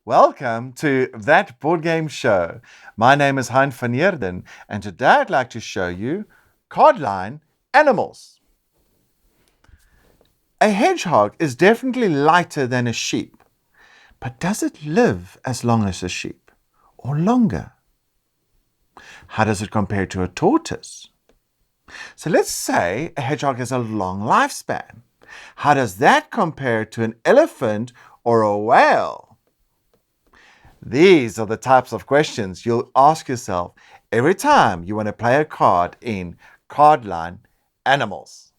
Welcome to That Board Game Show. My name is Hein van Heerden, and today I'd like to show you Cardline animals. A hedgehog is definitely lighter than a sheep, but does it live as long as a sheep or longer? How does it compare to a tortoise? So let's say a hedgehog has a long lifespan. How does that compare to an elephant or a whale? These are the types of questions you'll ask yourself every time you want to play a card in Cardline Animals.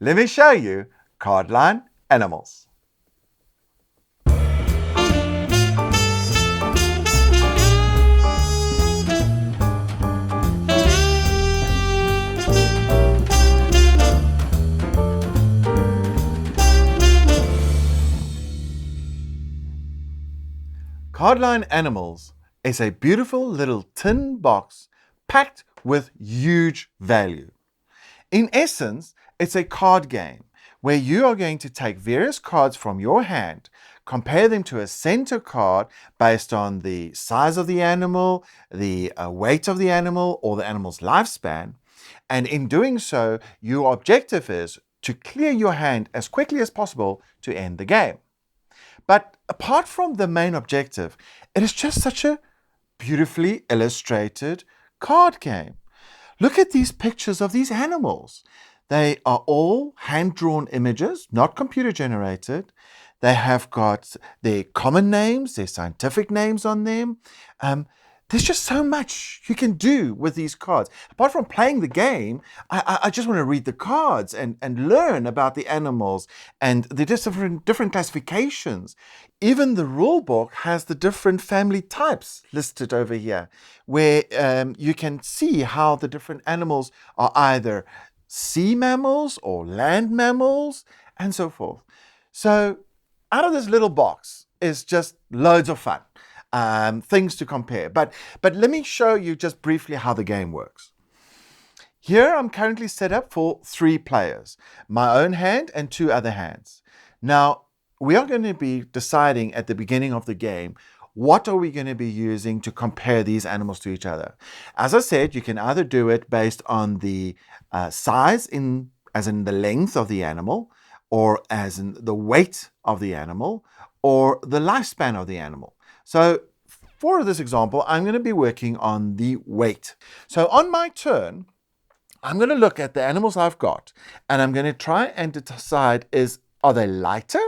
Let me show you Cardline Animals. Cardline Animals is a beautiful little tin box packed with huge value. In essence, it's a card game where you are going to take various cards from your hand, compare them to a center card based on the size of the animal, the weight of the animal, or the animal's lifespan. And in doing so, your objective is to clear your hand as quickly as possible to end the game. But apart from the main objective, it is just such a beautifully illustrated card game. Look at these pictures of these animals. They are all hand-drawn images, not computer-generated. They have got their common names, their scientific names on them. There's just so much you can do with these cards. Apart from playing the game, I just want to read the cards and learn about the animals and the different classifications. Even the rule book has the different family types listed over here, where you can see how the different animals are either sea mammals or land mammals and so forth. So out of this little box is just loads of fun. Things to compare. But let me show you just briefly how the game works. Here I'm currently set up for 3 players, my own hand and 2 other hands. Now, we are going to be deciding at the beginning of the game, what are we going to be using to compare these animals to each other? As I said, you can either do it based on the size, as in the length of the animal, or as in the weight of the animal, or the lifespan of the animal. So for this example, I'm going to be working on the weight. So on my turn, I'm going to look at the animals I've got, and I'm going to try and decide are they lighter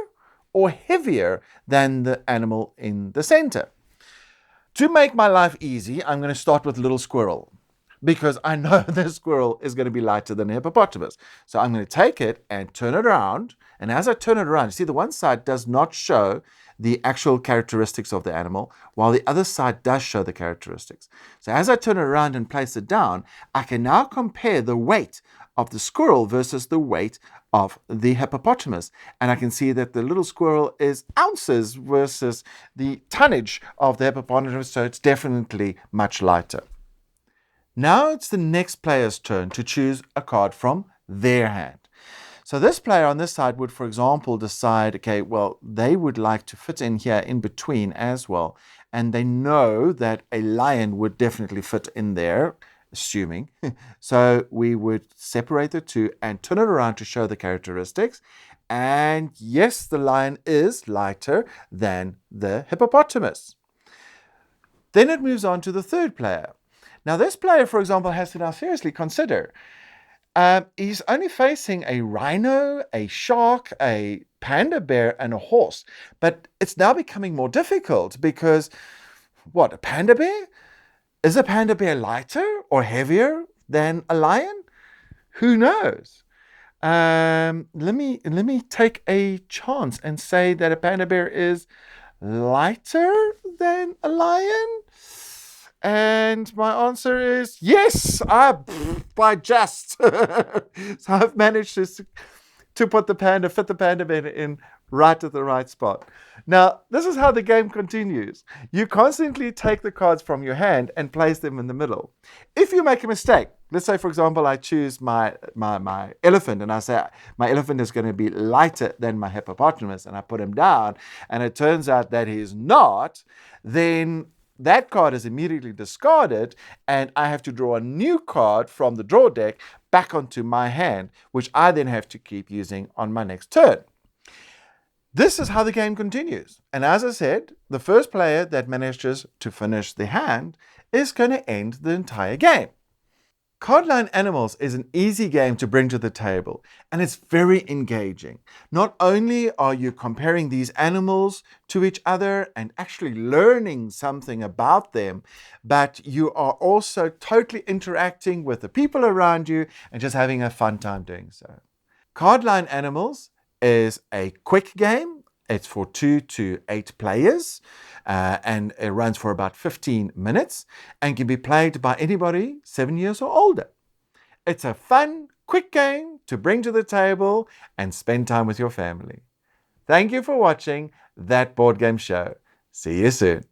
or heavier than the animal in the center? To make my life easy, I'm going to start with little squirrel, because I know the squirrel is going to be lighter than a hippopotamus. So I'm going to take it and turn it around. And as I turn it around, you see the one side does not show the actual characteristics of the animal, while the other side does show the characteristics. So as I turn it around and place it down, I can now compare the weight of the squirrel versus the weight of the hippopotamus. And I can see that the little squirrel is ounces versus the tonnage of the hippopotamus, so it's definitely much lighter. Now it's the next player's turn to choose a card from their hand. So this player on this side would, for example, decide, okay, well, they would like to fit in here in between as well. And they know that a lion would definitely fit in there, assuming. So we would separate the two and turn it around to show the characteristics. And yes, the lion is lighter than the hippopotamus. Then it moves on to the third player. Now, this player, for example, has to now seriously consider. He's only facing a rhino, a shark, a panda bear, and a horse. But it's now becoming more difficult because, a panda bear? Is a panda bear lighter or heavier than a lion? Who knows? Let me take a chance and say that a panda bear is lighter than a lion. And my answer is yes, by just. So I've managed to fit the panda bear in right at the right spot. Now, this is how the game continues. You constantly take the cards from your hand and place them in the middle. If you make a mistake, let's say, for example, I choose my elephant and I say my elephant is going to be lighter than my hippopotamus, and I put him down, and it turns out that he's not, then that card is immediately discarded, and I have to draw a new card from the draw deck back onto my hand, which I then have to keep using on my next turn. This is how the game continues. And as I said, the first player that manages to finish the hand is going to end the entire game. Cardline Animals is an easy game to bring to the table, and it's very engaging. Not only are you comparing these animals to each other and actually learning something about them, but you are also totally interacting with the people around you and just having a fun time doing so. Cardline Animals is a quick game. It's for 2 to 8 players, and it runs for about 15 minutes and can be played by anybody 7 years or older. It's a fun, quick game to bring to the table and spend time with your family. Thank you for watching That Board Game Show. See you soon.